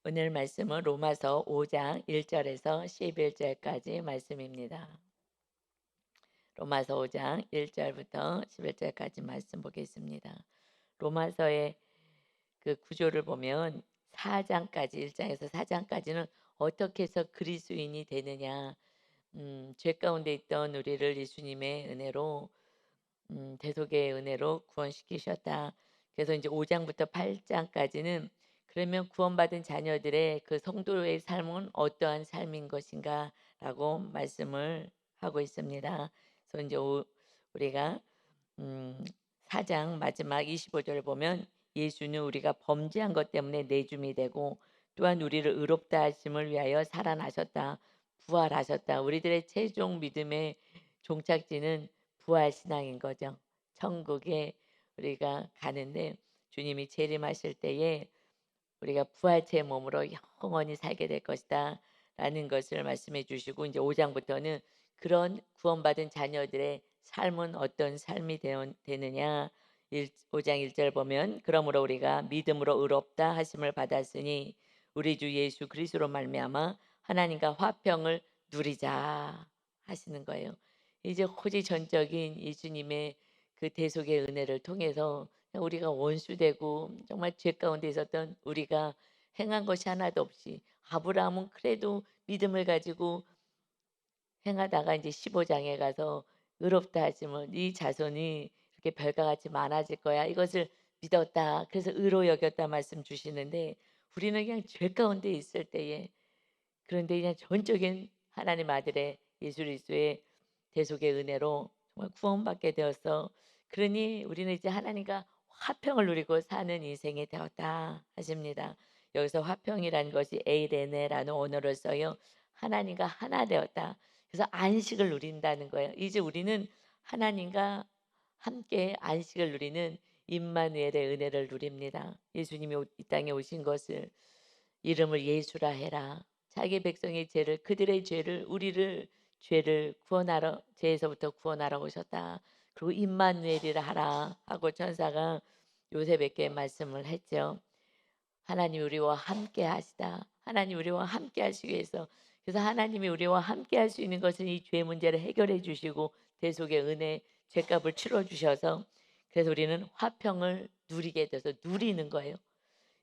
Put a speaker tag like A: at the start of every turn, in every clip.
A: 오늘 말씀은 로마서 5장 1절에서 11절까지 말씀입니다. 로마서 5장 1절부터 11절까지 말씀 보겠습니다. 로마서의 그 구조를 보면 4장까지 1장에서 4장까지는 어떻게 해서 그리스도인이 되느냐, 죄 가운데 있던 우리를 예수님의 은혜로 대속의 은혜로 구원시키셨다. 그래서 이제 5장부터 8장까지는 그러면 구원받은 자녀들의 그 성도의 삶은 어떠한 삶인 것인가라고 말씀을 하고 있습니다. 그래서 이제 우리가 음, 4장 마지막 25절을 보면 예수는 우리가 범죄한 것 때문에 내줌이 되고 또한 우리를 의롭다 하심을 위하여 살아나셨다. 부활하셨다. 우리들의 최종 믿음의 종착지는 부활 신앙인 거죠. 천국에 우리가 가는데 주님이 재림하실 때에 우리가 부활체의 몸으로 영원히 살게 될 것이다 라는 것을 말씀해 주시고, 이제 5장부터는 그런 구원받은 자녀들의 삶은 어떤 삶이 되느냐. 5장 1절 보면 그러므로 우리가 믿음으로 의롭다 하심을 받았으니 우리 주 예수 그리스도로 말미암아 하나님과 화평을 누리자 하시는 거예요. 이제 호지전적인 예수님의 그 대속의 은혜를 통해서 우리가 원수되고 정말 죄 가운데 있었던 우리가 행한 것이 하나도 없이, 아브라함은 그래도 믿음을 가지고 행하다가 이제 15장에 가서 의롭다 하시면 이 자손이 이렇게 별과 같이 많아질 거야, 이것을 믿었다. 그래서 의로 여겼다 말씀 주시는데, 우리는 그냥 죄 가운데 있을 때에, 그런데 그냥 전적인 하나님 아들의 예수 그리스도의 대속의 은혜로 정말 구원받게 되었어. 그러니 우리는 이제 하나님과 화평을 누리고 사는 인생이 되었다 하십니다. 여기서 화평이라는 것이 에이레네라는 언어를 써요. 하나님과 하나 되었다. 그래서 안식을 누린다는 거예요. 이제 우리는 하나님과 함께 안식을 누리는 임마누엘의 은혜를 누립니다. 예수님이 이 땅에 오신 것을 이름을 예수라 해라. 자기 백성의 죄를, 그들의 죄를, 우리를 죄를 구원하러, 죄에서부터 구원하러 오셨다. 그리고 임마누엘이라 하라 하고 천사가 요셉에게 말씀을 했죠. 하나님 우리와 함께 하시다. 하나님 우리와 함께 하시기 위해서, 그래서 하나님이 우리와 함께 할 수 있는 것은 이 죄 문제를 해결해 주시고 대속의 은혜, 죄값을 치러 주셔서, 그래서 우리는 화평을 누리게 돼서 누리는 거예요.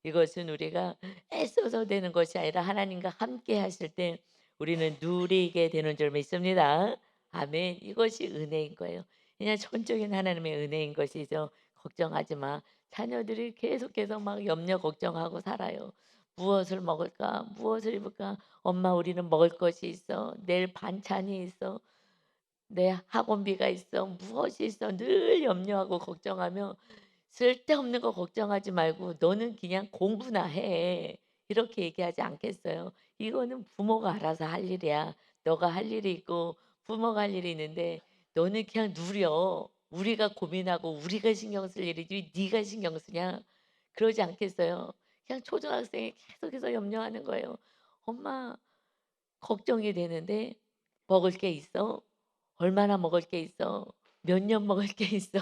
A: 이것은 우리가 애써서 되는 것이 아니라 하나님과 함께 하실 때 우리는 누리게 되는 줄 믿습니다. 아멘. 이것이 은혜인 거예요. 그냥 전적인 하나님의 은혜인 것이죠. 걱정하지 마. 자녀들이 계속해서 막 염려 걱정하고 살아요. 무엇을 먹을까? 무엇을 입을까? 엄마 우리는 먹을 것이 있어. 내일 반찬이 있어. 내 학원비가 있어. 무엇이 있어. 늘 염려하고 걱정하며, 쓸데없는 거 걱정하지 말고 너는 그냥 공부나 해. 이렇게 얘기하지 않겠어요? 이거는 부모가 알아서 할 일이야. 너가 할 일이 있고 부모가 할 일이 있는데 너는 그냥 누려. 우리가 고민하고 우리가 신경 쓸 일이지 네가 신경 쓰냐? 그러지 않겠어요? 그냥 초등학생이 계속해서 염려하는 거예요. 엄마 걱정이 되는데 먹을 게 있어? 얼마나 먹을 게 있어? 몇 년 먹을 게 있어?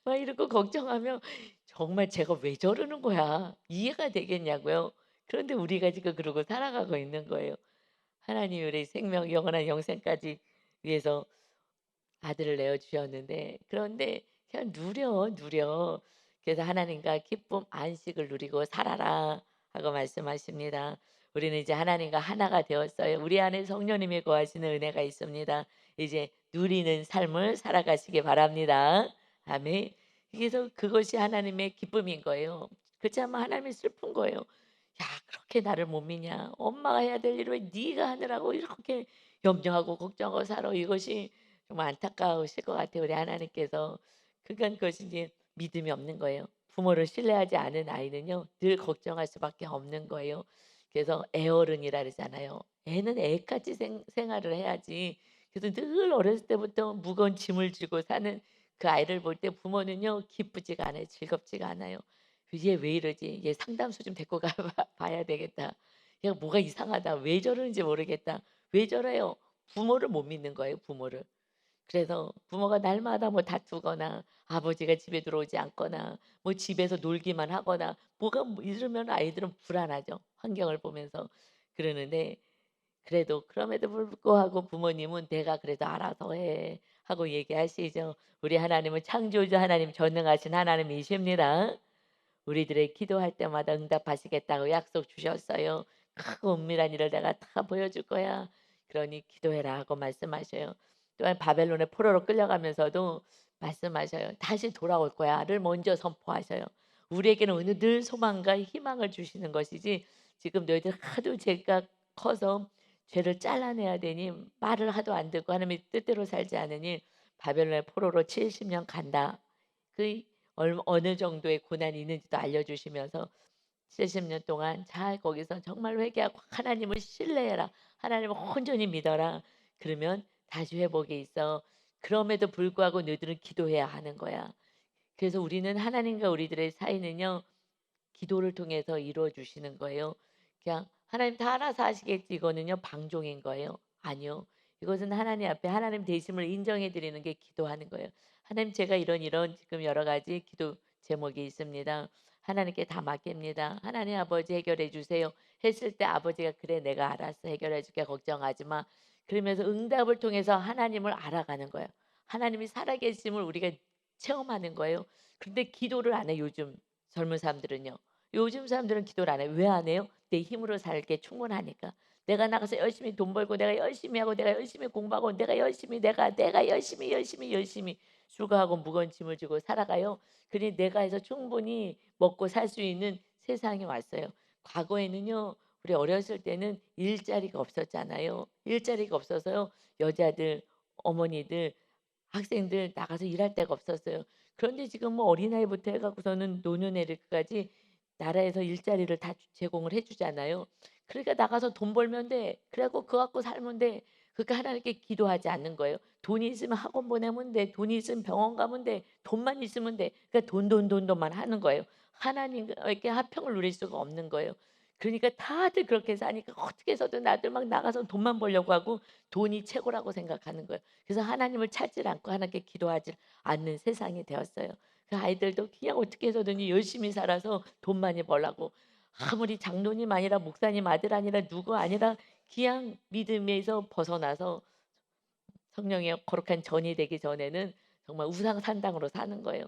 A: 막 이러고 걱정하면 정말 제가 왜 저러는 거야? 이해가 되겠냐고요. 그런데 우리가 지금 그러고 살아가고 있는 거예요. 하나님이 우리 생명 영원한 영생까지 위해서 아들을 내어 주셨는데, 그런데 그냥 누려. 그래서 하나님과 기쁨 안식을 누리고 살아라 하고 말씀하십니다. 우리는 이제 하나님과 하나가 되었어요. 우리 안에 성령님이 거하시는 은혜가 있습니다. 이제 누리는 삶을 살아가시기 바랍니다. 아멘. 그래서 그것이 하나님의 기쁨인 거예요. 그렇지 않으면 하나님이 슬픈 거예요. 야, 그렇게 나를 못 믿냐? 엄마가 해야 될 일을 왜 네가 하느라고 이렇게 염려하고 걱정하고 살아? 이것이 정말 안타까우실 것 같아요. 우리 하나님께서. 그러니까 그것이 이제 믿음이 없는 거예요. 부모를 신뢰하지 않은 아이는요 늘 걱정할 수밖에 없는 거예요. 그래서 애어른이라 그러잖아요. 애는 애같이 생활을 해야지. 그래서 늘 어렸을 때부터 무거운 짐을 지고 사는 그 아이를 볼 때 부모는요 기쁘지가 않아요. 즐겁지가 않아요. 얘 왜 이러지? 얘 상담소 좀 데리고 가 봐야 되겠다. 얘가 뭐가 이상하다. 왜 저러는지 모르겠다. 왜 저래요? 부모를 못 믿는 거예요. 부모를. 그래서 부모가 날마다 뭐 다투거나 아버지가 집에 들어오지 않거나 뭐 집에서 놀기만 하거나 뭐가 뭐 이러면 아이들은 불안하죠, 환경을 보면서. 그러는데 그래도 그럼에도 불구하고 부모님은 "내가 그래도 알아서 해." 하고 얘기하시죠. 우리 하나님은 창조주 하나님, 전능하신 하나님이십니다. 우리들의 기도할 때마다 응답하시겠다고 약속 주셨어요. "크고 은밀한 일을 내가 다 보여줄 거야. 그러니 기도해라." 하고 말씀하셔요. 또한 바벨론의 포로로 끌려가면서도 말씀하셔요. "다시 돌아올 거야."를 먼저 선포하셔요. 우리에게는 오늘 늘 소망과 희망을 주시는 것이지, 지금 너희들 하도 죄가 커서 죄를 잘라내야 되니 말을 하도 안 듣고 하나님의 뜻대로 살지 않으니 바벨론의 포로로 70년 간다. 그 어느 정도의 고난이 있는지도 알려주시면서 70년 동안 잘 거기서 정말 회개하고 하나님을 신뢰해라. 하나님을 온전히 믿어라. 그러면 다시 회복이 있어. 그럼에도 불구하고 너희들은 기도해야 하는 거야. 그래서 우리는 하나님과 우리들의 사이는요, 기도를 통해서 이루어 주시는 거예요. 그냥 '하나님 다 알아서 하시겠지.' 이거는요 방종인 거예요. 아니요. 이것은 하나님 앞에 하나님 되심을 인정해 드리는 게 기도하는 거예요. "하나님, 제가 이런 이런 지금 여러 가지 기도 제목이 있습니다. 하나님께 다 맡깁니다. 하나님 아버지 해결해 주세요." 했을 때 아버지가 "그래 내가 알았어. 해결해 줄게. 걱정하지 마." 그러면서 응답을 통해서 하나님을 알아가는 거예요. 하나님이 살아계심을 우리가 체험하는 거예요. 근데 기도를 안 해 요즘 젊은 사람들은요. 요즘 사람들은 기도를 안 해요. 왜 안 해요? 내 힘으로 살게 충분하니까. 내가 나가서 열심히 돈 벌고 내가 열심히 하고 내가 열심히 공부하고 내가 열심히 내가 열심히 수고하고 무거운 짐을 지고 살아가요. 그러니 내가 해서 충분히 먹고 살 수 있는 세상이 왔어요. 과거에는요. 우리 어렸을 때는 일자리가 없었잖아요. 일자리가 없어서요. 여자들, 어머니들, 학생들 나가서 일할 데가 없었어요. 그런데 지금 뭐 어린아이부터 해 갖고서는 노년애들까지 나라에서 일자리를 다 제공을 해 주잖아요. 그러니까 나가서 돈 벌면 돼. 그래 갖고 그거 갖고 살면 돼. 그러니까 하나님께 기도하지 않는 거예요. 돈이 있으면 학원 보내면 돼. 돈이 있으면 병원 가면 돼. 돈만 있으면 돼. 그러니까 돈만 하는 거예요. 하나님께 화평을 누릴 수가 없는 거예요. 그러니까 다들 그렇게 사니까 어떻게 해서든 나들 막 나가서 돈만 벌려고 하고 돈이 최고라고 생각하는 거예요. 그래서 하나님을 찾지 않고 하나님께 기도하지 않는 세상이 되었어요. 그 아이들도 그냥 어떻게 해서든 열심히 살아서 돈 많이 벌라고, 아무리 장로님 아니라 목사님 아들 아니라 누구 아니라 그냥 믿음에서 벗어나서 성령의 거룩한 전이 되기 전에는 정말 우상 산당으로 사는 거예요.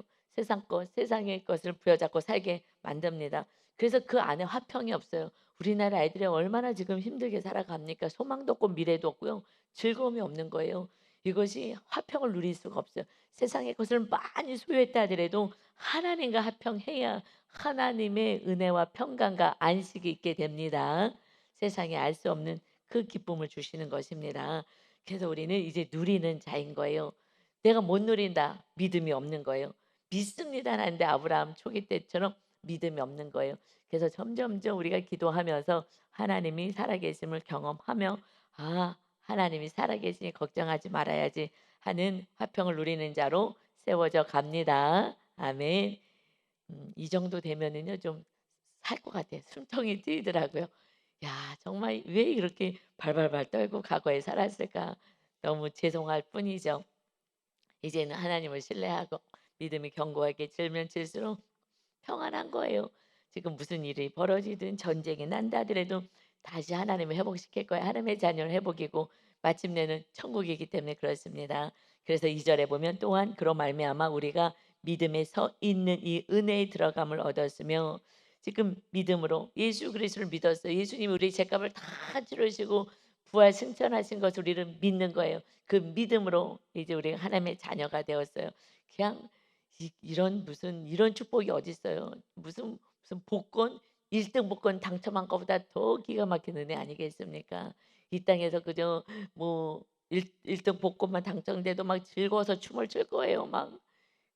A: 세상의 것을 부여잡고 살게 만듭니다. 그래서 그 안에 화평이 없어요. 우리나라 아이들이 얼마나 지금 힘들게 살아갑니까? 소망도 없고 미래도 없고요. 즐거움이 없는 거예요. 이것이 화평을 누릴 수가 없어요. 세상의 것을 많이 소유했다 하더라도 하나님과 화평해야 하나님의 은혜와 평강과 안식이 있게 됩니다. 세상에 알 수 없는 그 기쁨을 주시는 것입니다. 그래서 우리는 이제 누리는 자인 거예요. 내가 못 누린다. 믿음이 없는 거예요. 믿습니다라는데 아브라함 초기 때처럼 믿음이 없는 거예요. 그래서 점점점 우리가 기도하면서 하나님이 살아계심을 경험하며 '아 하나님이 살아계시니 걱정하지 말아야지.' 하는 화평을 누리는 자로 세워져 갑니다. 아멘. 이 정도 되면은요 좀 살 것 같아요. 숨통이 트이더라고요. '야 정말 왜 이렇게 발발발 떨고 과거에 살았을까.' 너무 죄송할 뿐이죠. 이제는 하나님을 신뢰하고 믿음이 견고하게 질면 질수록 평안한 거예요. 지금 무슨 일이 벌어지든 전쟁이 난다 하더라도 다시 하나님을 회복시킬 거예요. 하나님의 자녀를 회복이고 마침내는 천국이기 때문에 그렇습니다. 그래서 2 절에 보면 "또한 그로 말미암아 우리가 믿음에 서 있는 이 은혜의 들어감을 얻었으며." 지금 믿음으로 예수 그리스도를 믿었어요. 예수님이 우리 죄값을 다 치르시고 부활 승천하신 것을 우리는 믿는 거예요. 그 믿음으로 이제 우리가 하나님의 자녀가 되었어요. 그냥 이런 무슨 이런 축복이 어딨어요. 무슨 복권 1등 복권 당첨한 것보다 더 기가 막힌 은혜 아니겠습니까? 이 땅에서 그저 뭐 일 등 복권만 당첨돼도 막 즐거워서 춤을 출 거예요 막.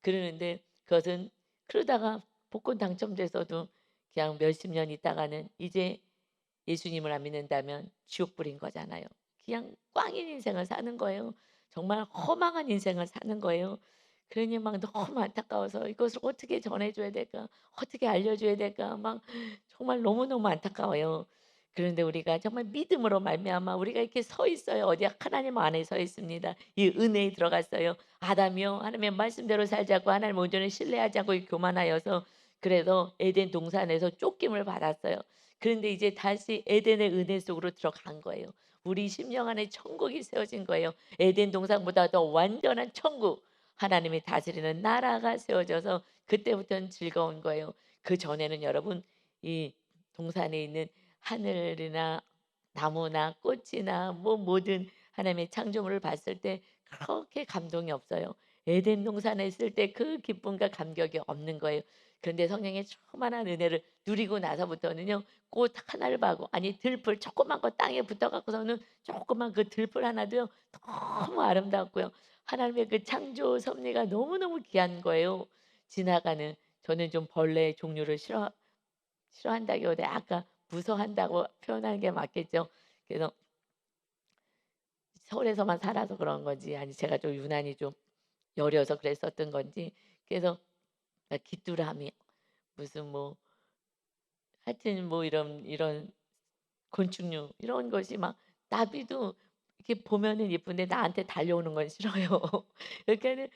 A: 그러는데 그것은 그러다가 복권 당첨돼서도 그냥 몇십 년 있다가는 이제 예수님을 안 믿는다면 지옥불인 거잖아요. 그냥 꽝인 인생을 사는 거예요. 정말 허망한 인생을 사는 거예요. 그러니 막 너무 안타까워서 이것을 어떻게 전해 줘야 될까? 어떻게 알려 줘야 될까? 막 정말 너무너무 안타까워요. 그런데 우리가 정말 믿음으로 말미암아 우리가 이렇게 서 있어요. 어디 하나님 안에 서 있습니다. 이 은혜에 들어갔어요. 아담이요 하나님의 말씀대로 살자고 하나님 온전히 신뢰하지 않고 교만하여서 그래서 에덴 동산에서 쫓김을 받았어요. 그런데 이제 다시 에덴의 은혜 속으로 들어간 거예요. 우리 심령 안에 천국이 세워진 거예요. 에덴 동산보다 더 완전한 천국. 하나님이 다스리는 나라가 세워져서 그때부터는 즐거운 거예요. 그전에는 여러분 이 동산에 있는 하늘이나 나무나 꽃이나 뭐 모든 하나님의 창조물을 봤을 때 그렇게 감동이 없어요. 에덴 동산에 있을 때 그 기쁨과 감격이 없는 거예요. 그런데 성령의 충만한 은혜를 누리고 나서부터는요. 꽃 하나를 봐고 아니 들풀 조그만 거 땅에 붙어 갖고서는 조그만 그 들풀 하나도요. 너무 아름답고요. 하나님의 그 창조 섭리가 너무너무 귀한 거예요. 지나가는 저는 좀 벌레 종류를 싫어한다기보다 아까 무서워한다고 표현하는 게 맞겠죠. 그래서 서울에서만 살아서 그런 건지 아니 제가 좀 유난히 좀 여려서 그랬었던 건지 그래서 귀뚜라미 무슨 뭐 하여튼 뭐 이런 곤충류 이런 것이 막 나비도 이렇게 보면은 예쁜데 나한테 달려오는 건 싫어요. 그러니까는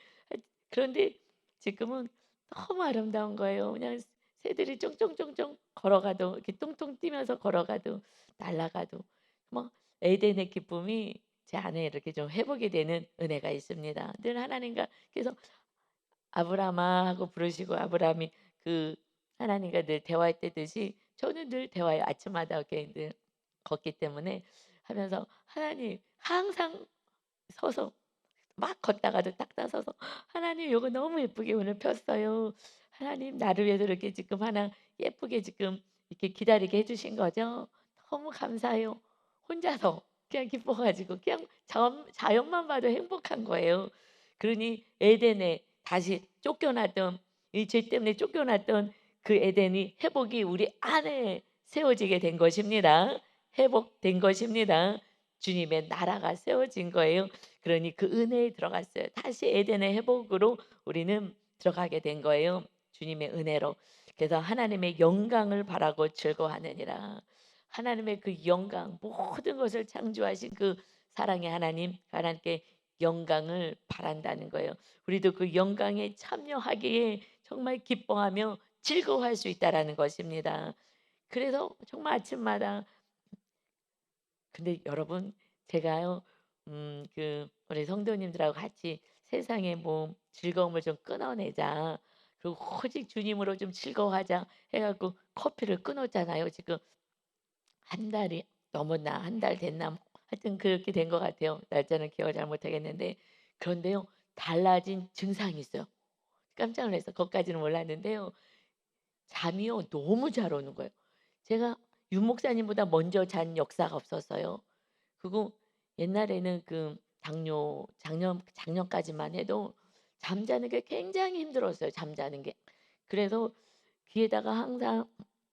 A: 그런데 지금은 너무 아름다운 거예요. 그냥 새들이 쫑쫑쫑쫑 걸어가도 이렇게 뚱뚱 뛰면서 걸어가도 날아가도 뭐 에덴의 기쁨이 제 안에 이렇게 좀 회복이 되는 은혜가 있습니다. 늘 하나님과 그래서 아브라함아 하고 부르시고 아브라함이 그 하나님과 늘 대화했듯이 저는 늘 대화해요. 아침마다 이렇게 늘 걷기 때문에 하면서 하나님 항상 서서 막 걷다가도 딱 서서 "하나님 요거 너무 예쁘게 오늘 폈어요. 하나님 나를 위해서 이렇게 지금 하나 예쁘게 지금 이렇게 기다리게 해 주신 거죠? 너무 감사해요." 혼자서 그냥 기뻐 가지고 그냥 자연만 봐도 행복한 거예요. 그러니 에덴에 다시 쫓겨났던 이 죄 때문에 쫓겨났던 그 에덴이 회복이 우리 안에 세워지게 된 것입니다. 회복된 것입니다. 주님의 나라가 세워진 거예요. 그러니 그 은혜에 들어갔어요. 다시 에덴의 회복으로 우리는 들어가게 된 거예요. 주님의 은혜로. 그래서 하나님의 영광을 바라고 즐거워하느니라. 하나님의 그 영광 모든 것을 창조하신 그 사랑의 하나님께 영광을 바란다는 거예요. 우리도 그 영광에 참여하기에 정말 기뻐하며 즐거워할 수 있다라는 것입니다. 그래서 정말 아침마다 근데 여러분 제가요 우리 성도님들하고 같이 세상의 뭐 즐거움을 좀 끊어내자. 그리고 오직 주님으로 좀 즐거워하자 해 갖고 커피를 끊었잖아요. 지금 한 달이 넘었나 한 달 됐나 뭐 하여튼 그렇게 된 것 같아요. 날짜는 기억을 잘 못하겠는데 그런데요. 달라진 증상이 있어요. 깜짝 놀라서 거기까지는 몰랐는데요. 잠이요 너무 잘 오는 거예요. 제가 윤 목사님보다 먼저 잔 역사가 없었어요. 그리고 옛날에는 그 작년까지만 해도 잠자는 게 굉장히 힘들었어요, 잠자는 게. 그래서 귀에다가 항상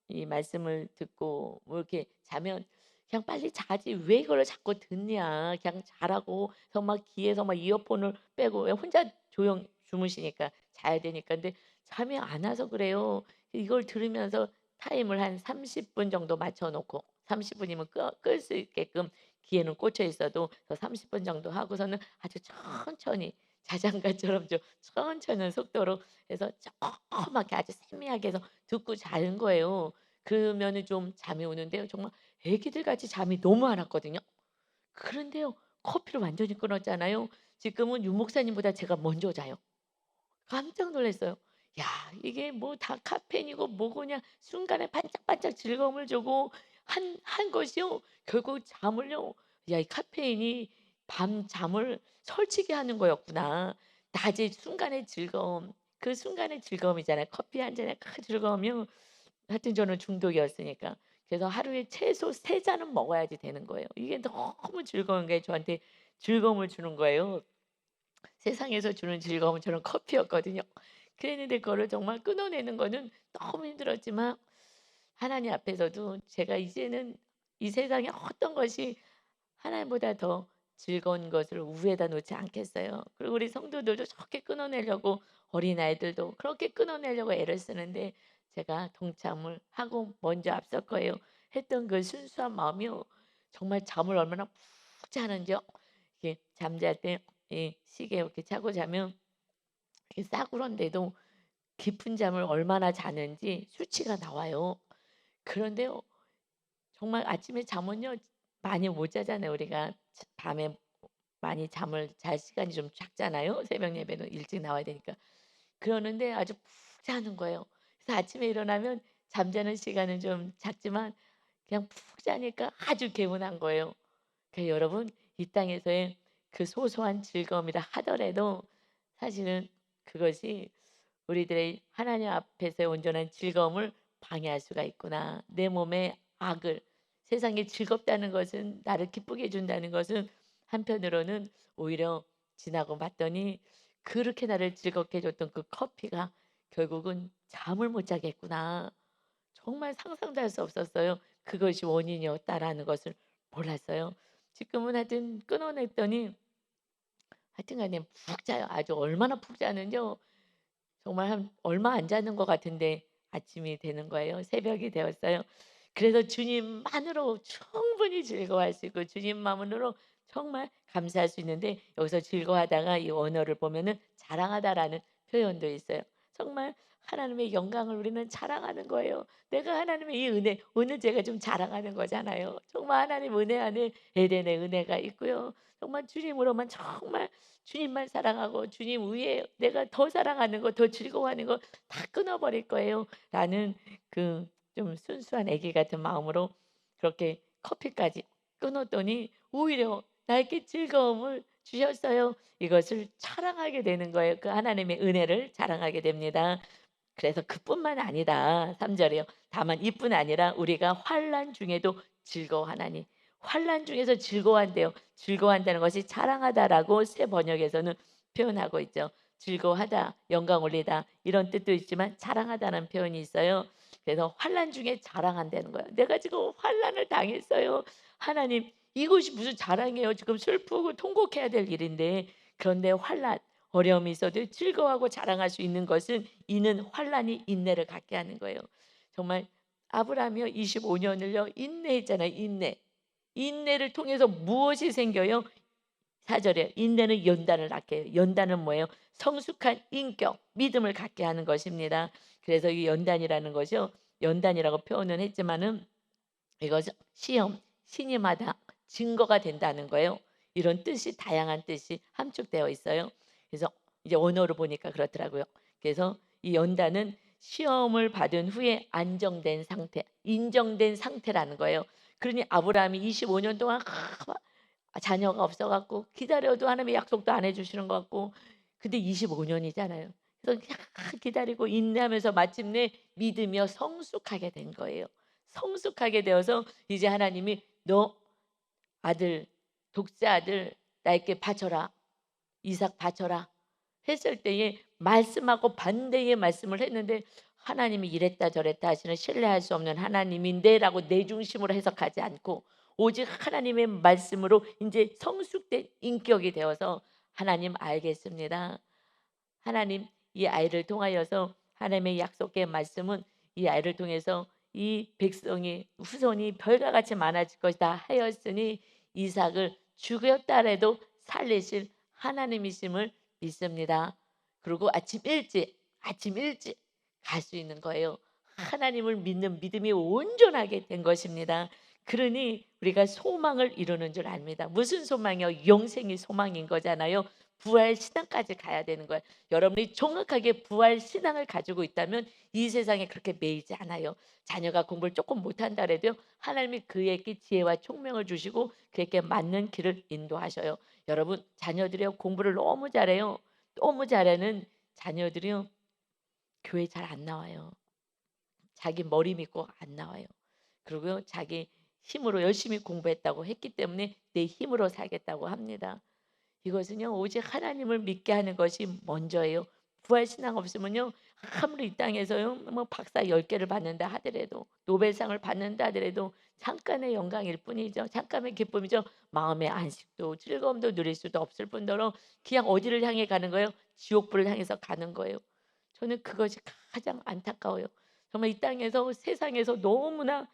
A: 이 말씀을 듣고 뭐 이렇게 자면 "그냥 빨리 자지 왜 이거를 자꾸 듣냐. 그냥 자라고." 해서 막 귀에서 막 이어폰을 빼고 왜 혼자 주무시니까 자야 되니까. 근데 잠이 안 와서 그래요. 이걸 들으면서 타임을 한 30분 정도 맞춰 놓고 30 분이면 끌 수 있게끔 귀에는 꽂혀 있어도 30분 정도 하고서는 아주 천천히 자장가처럼 좀 천천한 속도로 해서 조그맣게 아주 세미하게 해서 듣고 자는 거예요. 그러면은 좀 잠이 오는데요. 정말 애기들 같이 잠이 너무 안 왔거든요. 그런데요. 커피를 완전히 끊었잖아요. 지금은 윤 목사님보다 제가 먼저 자요. 깜짝 놀랐어요. 야 이게 뭐 다 카페인이고 뭐고 그냥 순간에 반짝반짝 즐거움을 주고 한 것이요. 결국 잠을요. 야 이 카페인이 밤잠을 설치게 하는 거였구나. 낮에 순간의 즐거움, 그 순간의 즐거움이잖아요. 커피 한 잔의 그 즐거움이요. 하여튼 저는 중독이었으니까. 그래서 하루에 최소 3 잔은 먹어야지 되는 거예요. 이게 너무 즐거운 게 저한테 즐거움을 주는 거예요. 세상에서 주는 즐거움은 저는 커피였거든요. 그랬는데 그거를 정말 끊어내는 거는 너무 힘들었지만 하나님 앞에서도 제가 이제는 이 세상에 어떤 것이 하나님보다 더 즐거운 것을 우에다 놓지 않겠어요. 그리고 우리 성도들도 저렇게 끊어내려고 어린아이들도 그렇게 끊어내려고 애를 쓰는데 제가 동참을 하고 먼저 앞설 거예요. 했던 그 순수한 마음이요. 정말 잠을 얼마나 푹 자는지요. 이렇게 잠잘 때 이 시계 이렇게 차고 자면 이렇게 싸구려인데도 깊은 잠을 얼마나 자는지 수치가 나와요. 그런데요, 정말 아침에 잠은요 많이 못 자잖아요. 우리가 밤에 많이 잠을 잘 시간이 좀 작잖아요. 새벽 예배는 일찍 나와야 되니까. 그러는데 아주 푹 자는 거예요. 그래서 아침에 일어나면 잠자는 시간은 좀 작지만 그냥 푹 자니까 아주 개운한 거예요. 그 여러분, 이 땅에서의 그 소소한 즐거움이라 하더라도 사실은 그것이 우리들의 하나님 앞에서의 온전한 즐거움을 방해할 수가 있구나. 내 몸의 악을, 세상이 즐겁다는 것은, 나를 기쁘게 해 준다는 것은 한편으로는 오히려 지나고 봤더니 그렇게 나를 즐겁게 해 줬던 그 커피가 결국은 잠을 못 자게 했구나. 정말 상상도 할 수 없었어요. 그것이 원인이었다라는 것을 몰랐어요. 지금은 하여튼 끊어냈더니 하여튼 간에 푹 자요. 아주 얼마나 푹 자는지요. 정말 한 얼마 안 자는 것 같은데 아침이 되는 거예요. 새벽이 되었어요. 그래서 주님만으로 충분히 즐거워할 수 있고 주님만으로 정말 감사할 수 있는데, 여기서 즐거워하다가 이 언어를 보면은 자랑하다라는 표현도 있어요. 정말 하나님의 영광을 우리는 자랑하는 거예요. 내가 하나님의 이 은혜, 오늘 제가 좀 자랑하는 거잖아요. 정말 하나님 은혜 안에 에덴의 은혜가 있고요. 정말 주님으로만 정말 주님만 사랑하고 주님 위에 내가 더 사랑하는 거, 더 즐거워하는 거 다 끊어버릴 거예요. 라는 그 좀 순수한 아기 같은 마음으로 그렇게 커피까지 끊었더니 오히려 나에게 즐거움을 주셨어요. 이것을 자랑하게 되는 거예요. 그 하나님의 은혜를 자랑하게 됩니다. 그래서 그뿐만 아니다. 3 절이요. 다만 이뿐 아니라 우리가 환난 중에도 즐거워하나니. 환난 중에서 즐거워한대요. 즐거워한다는 것이 자랑하다라고 새 번역에서는 표현하고 있죠. 즐거워하다, 영광 올리다 이런 뜻도 있지만 자랑하다는 표현이 있어요. 그래서 환난 중에 자랑한다는 거예요. 내가 지금 환난을 당했어요. 하나님, 이것이 무슨 자랑이에요. 지금 슬프고 통곡해야 될 일인데. 그런데 환난, 어려움이 있어도 즐거워하고 자랑할 수 있는 것은 이는 환난이 인내를 갖게 하는 거예요. 정말 아브라함이요 25년을요 인내했잖아요. 인내. 인내를 통해서 무엇이 생겨요? 4절에 인내는 연단을 낳게 해요. 연단은 뭐예요? 성숙한 인격, 믿음을 갖게 하는 것입니다. 그래서 이 연단이라는 것이요. 연단이라고 표현은 했지만은 이것은 시험, 신임하다, 증거가 된다는 거예요. 이런 뜻이 다양한 뜻이 함축되어 있어요. 그래서 이제 언어로 보니까 그렇더라고요. 그래서 이 연단은 시험을 받은 후에 안정된 상태, 인정된 상태라는 거예요. 그러니 아브라함이 25년 동안 자녀가 없어 갖고 기다려도 하나님의 약속도 안 해 주시는 것 같고, 근데 25년이잖아요. 그래서 그냥 기다리고 인내하면서 마침내 믿으며 성숙하게 된 거예요. 성숙하게 되어서 이제 하나님이 "너 아들, 독자 아들 나에게 바쳐라. 이삭 바쳐라." 했을 때에 말씀하고 반대의 말씀을 했는데, 하나님이 이랬다 저랬다 하시는 신뢰할 수 없는 하나님인데라고 내 중심으로 해석하지 않고 오직 하나님의 말씀으로 이제 성숙된 인격이 되어서 하나님 알겠습니다. 하나님, 이 아이를 통하여서 하나님의 약속의 말씀은 이 아이를 통해서 이 백성이 후손이 별과 같이 많아질 것이다 하였으니 이삭을 죽였다 해도 살리실 하나님이심을 믿습니다. 그리고 아침 일찍 갈 수 있는 거예요. 하나님을 믿는 믿음이 온전하게 된 것입니다. 그러니 우리가 소망을 이루는 줄 압니다. 무슨 소망이요? 영생이 소망인 거잖아요. 부활 신앙까지 가야 되는 거예요. 여러분이 정확하게 부활 신앙을 가지고 있다면 이 세상에 그렇게 매이지 않아요. 자녀가 공부를 조금 못한다 해도요, 하나님이 그에게 지혜와 총명을 주시고 그에게 맞는 길을 인도하셔요. 여러분, 자녀들이요 공부를 너무 잘해요. 너무 잘하는 자녀들이요 교회 잘 안 나와요. 자기 머리 믿고 안 나와요. 그리고요 자기 힘으로 열심히 공부했다고 했기 때문에 내 힘으로 살겠다고 합니다. 이것은요 오직 하나님을 믿게 하는 것이 먼저예요. 부활 신앙 없으면요 아무리 이 땅에서요 뭐 박사 10개를 받는다 하더라도 노벨상을 받는다 하더라도 잠깐의 영광일 뿐이죠. 잠깐의 기쁨이죠. 마음의 안식도 즐거움도 누릴 수도 없을 뿐더러 그냥 어디를 향해 가는 거예요? 지옥불을 향해서 가는 거예요. 저는 그것이 가장 안타까워요. 정말 이 땅에서 세상에서 너무나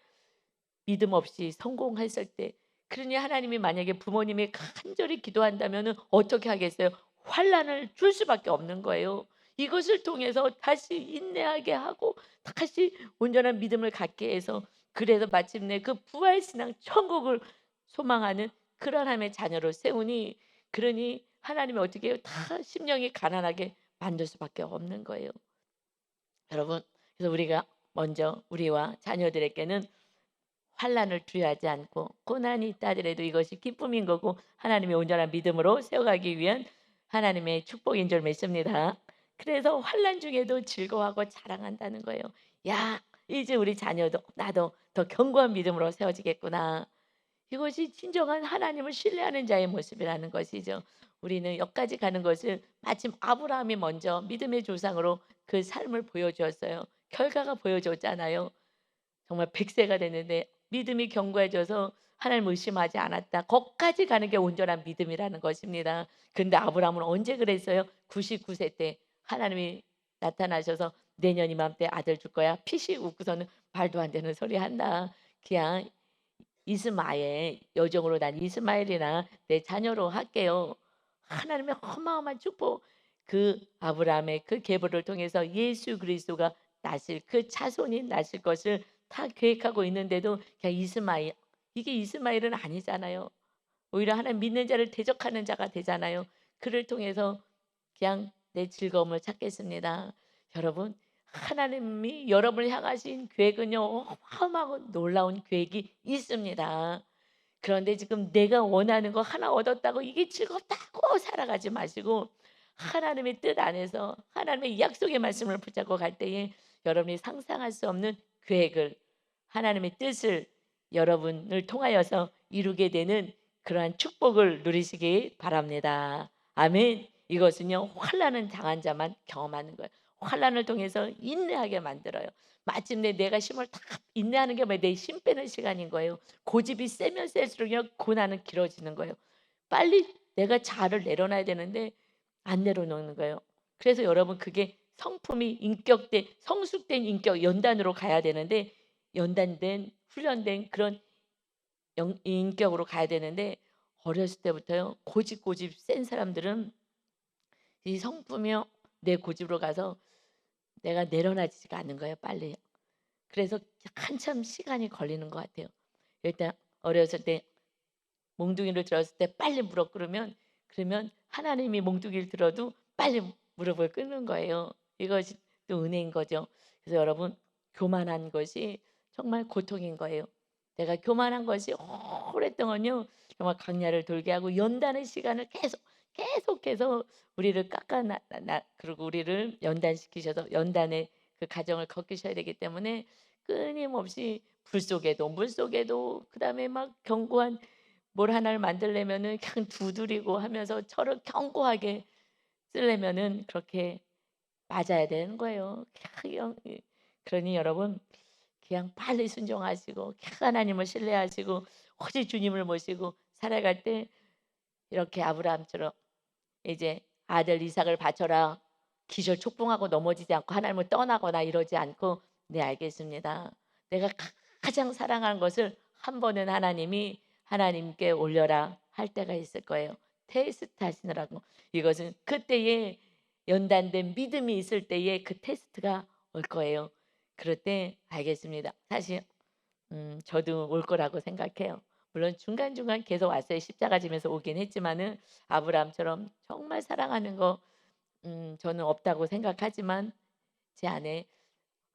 A: 믿음 없이 성공했을 때, 그러니 하나님이 만약에 부모님이 간절히 기도한다면은 어떻게 하겠어요? 환난을 줄 수밖에 없는 거예요. 이것을 통해서 다시 인내하게 하고 다시 온전한 믿음을 갖게 해서, 그래서 마침내 그 부활 신앙 천국을 소망하는 그런 하나님의 자녀로 세우니, 그러니 하나님이 어떻게 해요? 다 심령이 가난하게 만들 수밖에 없는 거예요. 여러분, 그래서 우리가 먼저 우리와 자녀들에게는 환난을 두려워하지 않고 고난이 있다 하더라도 이것이 기쁨인 거고 하나님의 온전한 믿음으로 세워가기 위한 하나님의 축복인 줄 믿습니다. 그래서 환난 중에도 즐거워하고 자랑한다는 거예요. 야, 이제 우리 자녀도 나도 더 견고한 믿음으로 세워지겠구나. 이것이 진정한 하나님을 신뢰하는 자의 모습이라는 것이죠. 우리는 여기까지 가는 것을 마침 아브라함이 먼저 믿음의 조상으로 그 삶을 보여주었어요. 결과가 보여줬잖아요. 정말 100세가 됐는데 믿음이 견고해져서 하나님을 의심하지 않았다. 거기까지 가는 게 온전한 믿음이라는 것입니다. 근데 아브라함은 언제 그랬어요? 99세 때 하나님이 나타나셔서 내년 이맘때 아들 줄 거야. 피식 웃고서는 말도 안 되는 소리 한다. 그냥 이스마엘 여종으로 난 이스마엘이나 내 자녀로 할게요. 하나님의 어마어마한 축복, 그 아브라함의 그 계보를 통해서 예수 그리스도가 나실 그 자손이 나실 것을 다 계획하고 있는데도 그냥 이스마엘, 이게 이스마엘은 아니잖아요. 오히려 하나님 믿는 자를 대적하는 자가 되잖아요. 그를 통해서 그냥 내 즐거움을 찾겠습니다. 여러분, 하나님이 여러분을 향하신 계획은요, 어마어마하고 놀라운 계획이 있습니다. 그런데 지금 내가 원하는 거 하나 얻었다고 이게 즐겁다고 살아가지 마시고, 하나님의 뜻 안에서 하나님의 약속의 말씀을 붙잡고 갈 때에 여러분이 상상할 수 없는 계획을, 하나님의 뜻을 여러분을 통하여서 이루게 되는 그러한 축복을 누리시기 바랍니다. 아멘. 이것은요, 환난을 당한 자만 경험하는 거예요. 환난을 통해서 인내하게 만들어요. 마침내 내가 힘을 다, 인내하는 게 뭐예요? 내 힘 빼는 시간인 거예요. 고집이 세면 셀수록요, 고난은 길어지는 거예요. 빨리 내가 자아를 내려놔야 되는데 안 내려놓는 거예요. 그래서 여러분, 그게 성품이 인격된 성숙된 인격 연단으로 가야 되는데, 연단된 훈련된 그런 인격으로 가야 되는데, 어렸을 때부터요 고집 센 사람들은 이 성품이요 내 고집으로 가서 내가 내려놔지지가 않는 거예요, 빨리. 그래서 한참 시간이 걸리는 것 같아요. 일단 어렸을 때 몽둥이를 들었을 때 빨리 무릎 꿇으면, 그러면 하나님이 몽둥이를 들어도 빨리 무릎을 꿇는 거예요. 이것이 또 은혜인 거죠. 그래서 여러분, 교만한 것이 정말 고통인 거예요. 내가 교만한 것이 오랫동안요 정말 강야를 돌게 하고 연단의 시간을 계속해서 우리를 그리고 우리를 연단시키셔서 연단의 그 가정을 겪으셔야 되기 때문에 끊임없이 불 속에도 물 속에도, 그다음에 막 견고한 뭘 하나를 만들려면은 그냥 두드리고 하면서 저를 견고하게 쓰려면은 그렇게 맞아야 되는 거예요. 그냥 그러니 여러분, 그냥 빨리 순종하시고 그냥 하나님을 신뢰하시고 오직 주님을 모시고 살아갈 때 이렇게 아브라함처럼 이제 아들 이삭을 바쳐라 기절촉봉하고 넘어지지 않고 하나님을 떠나거나 이러지 않고, 네 알겠습니다. 내가 가장 사랑하는 것을 한 번은 하나님이 하나님께 올려라 할 때가 있을 거예요. 테스트 하시느라고. 이것은 그때에 연단된 믿음이 있을 때에 그 테스트가 올 거예요. 그럴 때 알겠습니다. 사실 저도 올 거라고 생각해요. 물론 중간중간 계속 왔어요. 십자가 지면서 오긴 했지만은 아브라함처럼 정말 사랑하는 거 저는 없다고 생각하지만, 제 안에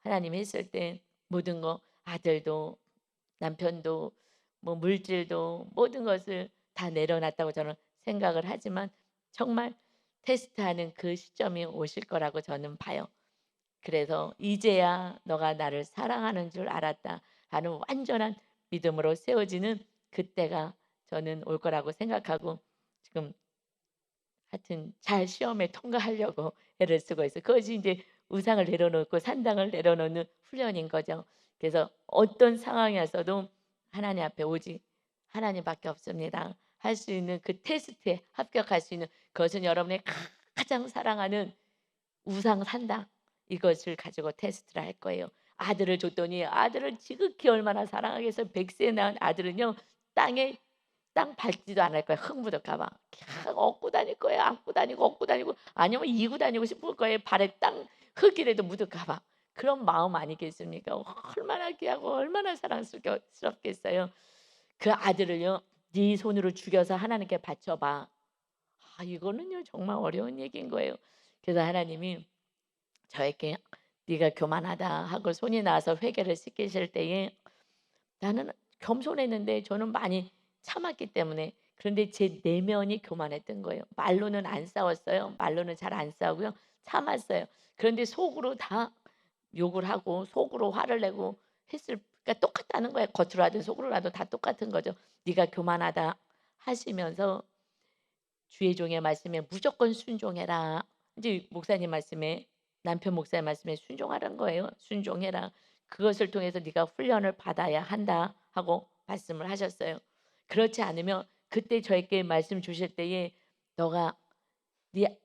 A: 하나님이 했을 때 모든 거, 아들도 남편도 뭐 물질도 모든 것을 다 내려놨다고 저는 생각을 하지만, 정말 테스트하는 그 시점이 오실 거라고 저는 봐요. 그래서 이제야 너가 나를 사랑하는 줄 알았다 하는 완전한 믿음으로 세워지는 그때가 저는 올 거라고 생각하고, 지금 하여튼 잘 시험에 통과하려고 애를 쓰고 있어요. 그것이 이제 우상을 내려놓고 산당을 내려놓는 훈련인 거죠. 그래서 어떤 상황이어서도 하나님 앞에 오직 하나님밖에 없습니다. 할 수 있는 그 테스트에 합격할 수 있는 그것은 여러분의 가장 사랑하는 우상 산당, 이것을 가지고 테스트를 할 거예요. 아들을 줬더니 아들을 지극히 얼마나 사랑하겠어요. 100세 낳은 아들은요. 땅에 땅 밟지도 않을 거예요. 흙 묻을까 봐. 그냥 업고 다닐 거예요. 안고 다니고 업고 다니고 아니면 이고 다니고 싶을 거예요. 발에 땅 흙이라도 묻을까 봐. 그런 마음 아니겠습니까? 얼마나 귀하고 얼마나 사랑스럽겠어요. 그 아들을요. 네 손으로 죽여서 하나님께 바쳐 봐. 이거는요 정말 어려운 얘기인 거예요. 그래서 하나님이 저에게 네가 교만하다 하고 손이 나와서 회개를 시키실 때에 나는 겸손했는데 저는 많이 참았기 때문에 그런데 제 내면이 교만했던 거예요. 말로는 안 싸웠어요. 말로는 잘 안 싸우고요. 참았어요. 그런데 속으로 다 욕을 하고 속으로 화를 내고 그러니까 똑같다는 거예요. 겉으로 하든 속으로 하든 다 똑같은 거죠. 네가 교만하다 하시면서 주의 종의 말씀에 무조건 순종해라. 이제 목사님 말씀에 남편 목사님 말씀에 순종하라는 거예요. 순종해라. 그것을 통해서 네가 훈련을 받아야 한다 하고 말씀을 하셨어요. 그렇지 않으면 그때 저에게 말씀 주실 때에 너가 네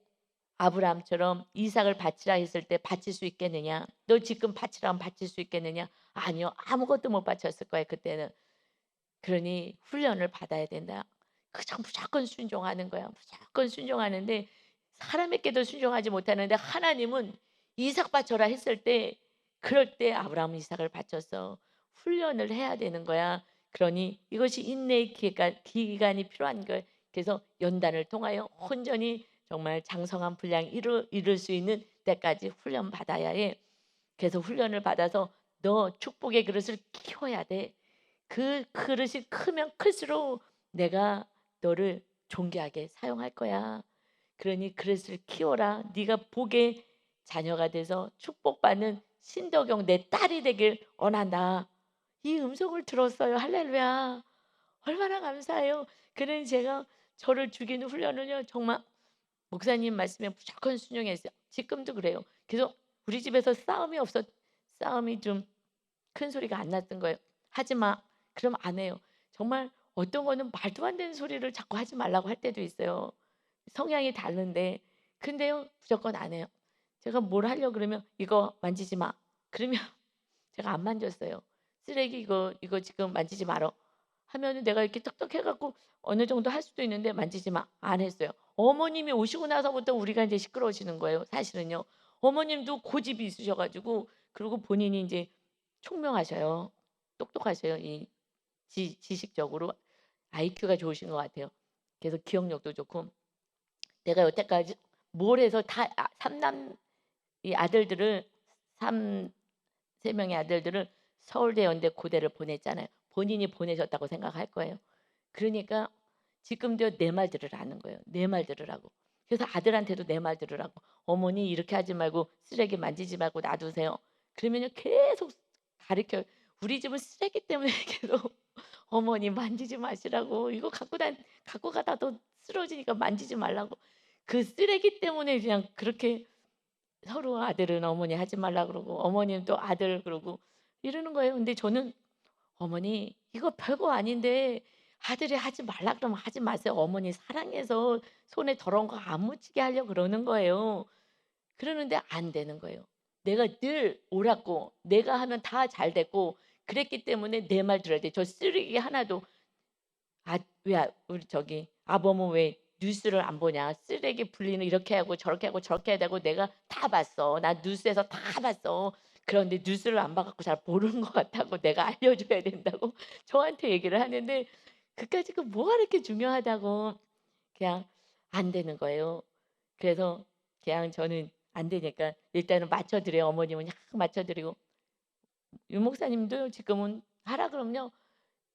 A: 아브라함처럼 이삭을 바치라 했을 때 바칠 수 있겠느냐? 너 지금 바치라 하면 바칠 수 있겠느냐? 아니요. 아무것도 못 바쳤을 거예요, 그때는. 그러니 훈련을 받아야 된다. 그저 무조건 순종하는 거야. 무조건 순종하는데 사람에게도 순종하지 못하는데 하나님은 이삭 바쳐라 했을 때 그럴 때 아브라함은 이삭을 바쳤어. 훈련을 해야 되는 거야. 그러니 이것이 인내의 기간이 필요한 거예요. 그래서 연단을 통하여 온전히 정말 장성한 분량 이룰 수 있는 때까지 훈련 받아야 해. 그래서 훈련을 받아서 너 축복의 그릇을 키워야 돼. 그 그릇이 크면 클수록 내가 너를 존귀하게 사용할 거야. 그러니 그릇을 키워라. 네가 복의 자녀가 돼서 축복받는 신덕영 내 딸이 되길 원한다. 이 음성을 들었어요. 할렐루야. 얼마나 감사해요. 그는 제가 저를 죽이는 훈련을요. 정말 목사님 말씀에 무조건 순종했어요. 지금도 그래요. 그래서 우리 집에서 싸움이 좀 큰 소리가 안 났던 거예요. "하지 마." 그러면 안 해요. 정말 어떤 거는 말도 안 되는 소리를 자꾸 하지 말라고 할 때도 있어요. 성향이 다른데 근데요 무조건 안 해요. 제가 뭘 하려고 그러면 "이거 만지지 마." 그러면 제가 안 만졌어요. "쓰레기 이거 지금 만지지 말어." 하면은 내가 이렇게 떡떡해 갖고 어느 정도 할 수도 있는데 "만지지 마." 안 했어요. 어머님이 오시고 나서부터 우리가 인제 시끄러워지는 거예요 사실은요. 어머님도 고집이 있으셔 가지고 그리고 본인이 인제 총명하셔요. 똑똑하셔요. 이 지식적으로 IQ가 좋으신 것 같아요. 그래서 기억력도 좋고 내가 여태까지 뭘 해서 다 삼남 이 아들들을 삼 세 명의 아들들을 서울대, 연대, 고대를 보냈잖아요. 본인이 보내셨다고 생각할 거예요. 그러니까 지금도 내 말 들으라는 거예요. 내 말 들으라고. 그래서 아들한테도 내 말 들으라고. "어머니 이렇게 하지 말고 쓰레기 만지지 말고 놔두세요." 그러면요 계속 가르쳐요. 우리 집은 쓰레기 때문에 계속 "어머니 만지지 마시라고. 이거 갖고 가다 또 쓰러지니까 만지지 말라고." 그 쓰레기 때문에 그냥 그렇게 서로 아들은 어머니 하지 말라 그러고 어머니는 또 아들 그러고 이러는 거예요. 근데 저는 "어머니 이거 별거 아닌데 아들이 하지 말라 그러면 하지 마세요. 어머니 사랑해서 손에 더러운 거 안 묻히게 하려고 그러는 거예요." 그러는데 안 되는 거예요. 내가 늘 옳았고 내가 하면 다 잘 됐고 그랬기 때문에 내 말 들어야 돼. 저 쓰레기 하나도 왜 우리 저기 "아범은 왜 뉴스를 안 보냐. 쓰레기 분리는 이렇게 하고 저렇게 하고 저렇게 해야 되고 내가 다 봤어. 나 뉴스에서 다 봤어." 그런데 뉴스를 안 봐 갖고 잘 모르는 것 같다고 내가 알려줘야 된다고 저한테 얘기를 하는데 그까짓 거 뭐가 그렇게 중요하다고 그냥 안 되는 거예요. 그래서 그냥 저는 안 되니까 일단은 맞춰 드려요. 어머님은 약 맞춰 드리고 유 목사님도 지금은 하라 그러면요.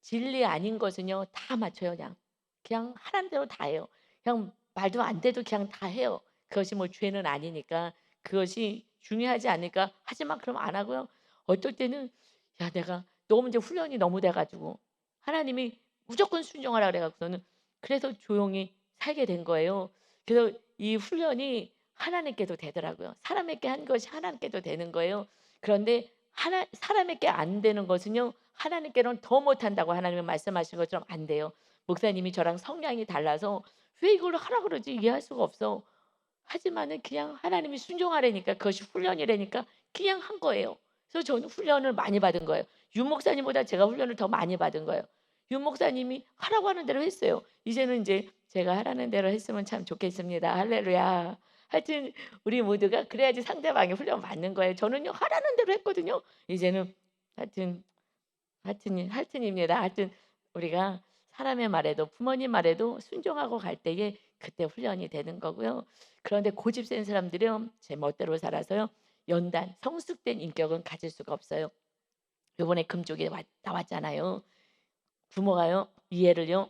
A: 진리 아닌 것은요 다 맞춰요 그냥. 그냥 하라는 대로 다 해요. 그냥 말도 안 돼도 그냥 다 해요. 그것이 뭐 죄는 아니니까. 그것이 중요하지 않으니까 "하지 마." 그러면 안 하고요. 어떨 때는 야 내가 너무 이제 훈련이 너무 돼 가지고 하나님이 무조건 순종하라 그래 갖고서는 그래서 조용히 살게 된 거예요. 그래서 이 훈련이 하나님께도 되더라고요. 사람에게 한 것이 하나님께도 되는 거예요. 그런데 하나 사람에게 안 되는 것은요. 하나님께는 더 못한다고 하나님이 말씀하신 것처럼 안 돼요. 목사님이 저랑 성향이 달라서 "왜 이걸 하라 그러지?" 이해할 수가 없어. 하지만은 그냥 하나님이 순종하라니까 그것이 훈련이라니까 그냥 한 거예요. 그래서 저는 훈련을 많이 받은 거예요. 윤 목사님보다 제가 훈련을 더 많이 받은 거예요. 윤 목사님이 하라고 하는 대로 했어요. 이제는 이제 제가 하라는 대로 했으면 참 좋겠습니다. 할렐루야. 하여튼 우리 모두가 그래야지 상대방이 훈련 받는 거예요. 저는요 하라는 대로 했거든요. 이제는 하여튼 하여튼입니다. 하여튼 우리가 사람의 말에도 부모님 말에도 순종하고 갈 때에 그때 훈련이 되는 거고요. 그런데 고집 센 사람들이요 제 멋대로 살아서요 연단 성숙된 인격은 가질 수가 없어요. 요번에 금쪽에 나왔잖아요. 부모가요 이해를요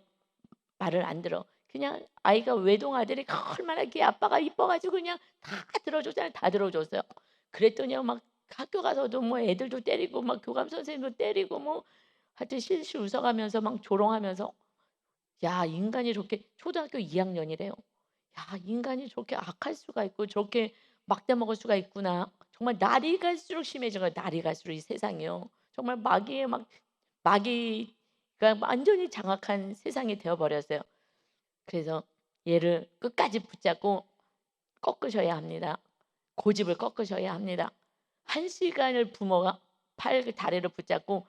A: 말을 안 들어. 그냥 아이가 외동 아들이 얼마나 걔 아빠가 이뻐 가지고 그냥 다 들어줬잖아요. 다 들어줬어요. 그랬더니요 막 학교 가서도 뭐 애들도 때리고 막 교감 선생님도 때리고 뭐 하여튼 실실 웃어가면서 막 조롱하면서 야 인간이 저렇게 초등학교 2학년이래요. 야 인간이 저렇게 악할 수가 있고 저렇게 막대 먹을 수가 있구나. 정말 날이 갈수록 심해진 거예요. 날이 갈수록 이 세상이요. 정말 마귀의 막 마귀가 완전히 장악한 세상이 되어 버렸어요. 그래서 얘를 끝까지 붙잡고 꺾으셔야 합니다. 고집을 꺾으셔야 합니다. 1시간을 부모가 다리를 붙잡고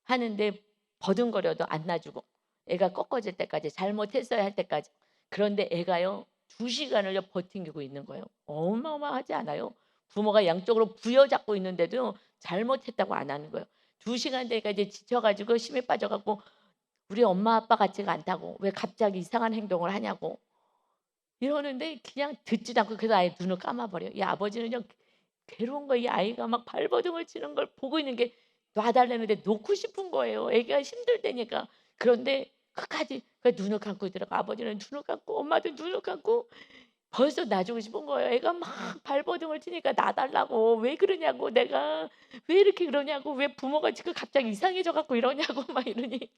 A: 하는데 버둥거려도 안 놔주고 애가 꺾어질 때까지 잘못했어야 할 때까지. 그런데 애가요 2시간을요 버팅기고 있는 거예요. 어마어마하지 않아요? 부모가 양쪽으로 부여잡고 있는데도 잘못했다고 안 하는 거예요. 2시간 되니까 이제 지쳐가지고 힘에 빠져갖고 우리 엄마 아빠 같지가 않다고 왜 갑자기 이상한 행동을 하냐고 이러는데 그냥 듣지도 않고 그래서 아예 눈을 감아버려요. 이 아버지는요 괴로운 거예요. 이 아이가 막 발버둥을 치는 걸 보고 있는 게 놔달라는데 놓고 싶은 거예요. 애가 힘들 때니까. 그런데 끝까지 눈을 감고 있더라고. 아버지는 눈을 감고 엄마도 눈을 감고 벌써 놔주고 싶은 거예요. 애가 막 발버둥을 치니까 놔달라고 왜 그러냐고 내가 왜 이렇게 그러냐고 왜 부모가 지금 갑자기 이상해져 갖고 이러냐고 막 이러니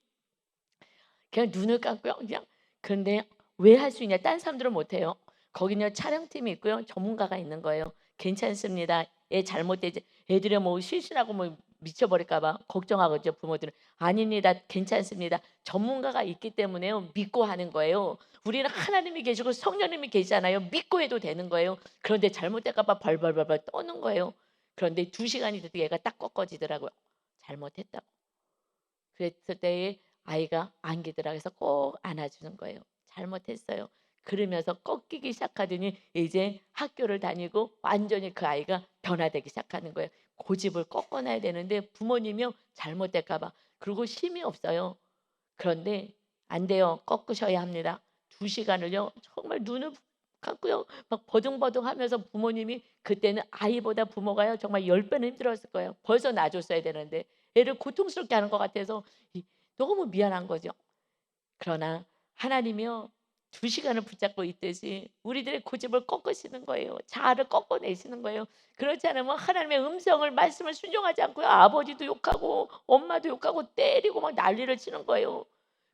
A: 그냥 눈을 감고요. 그냥 그런데 왜 할 수 있냐? 딴 사람들은 못 해요. 거기는요 촬영팀이 있고요. 전문가가 있는 거예요. 괜찮습니다. 애 잘못되지 애들이 뭐 실신하고 뭐 미쳐버릴까 봐 걱정하거든요. 부모들은. 아닙니다. 괜찮습니다. 전문가가 있기 때문에요. 믿고 하는 거예요. 우리는 하나님이 계시고 성령님이 계시잖아요. 믿고 해도 되는 거예요. 그런데 잘못될까 봐 벌벌벌벌 떠는 거예요. 그런데 2시간이 돼도 얘가 딱 꺾어지더라고요. 잘못했다고. 그랬을 때에 아이가 안기더라 그래서 꼭 안아주는 거예요. 잘못했어요. 그러면서 꺾이기 시작하더니 이제 학교를 다니고 완전히 그 아이가 변화되기 시작하는 거예요. 고집을 꺾어놔야 되는데 부모님이요 잘못될까 봐 그리고 힘이 없어요. 그런데 안 돼요. 꺾으셔야 합니다. 2시간을요 정말 눈을 감고요 막 버둥버둥하면서 부모님이 그때는 아이보다 부모가요 정말 10배는 힘들었을 거예요. 벌써 놔줬어야 되는데 애를 고통스럽게 하는 것 같아서 너무 미안한 거죠. 그러나 하나님이요 2시간을 붙잡고 있듯이 우리들의 고집을 꺾으시는 거예요. 자아를 꺾어내시는 거예요. 그렇지 않으면 하나님의 음성을 말씀을 순종하지 않고요. 아버지도 욕하고 엄마도 욕하고 때리고 막 난리를 치는 거예요.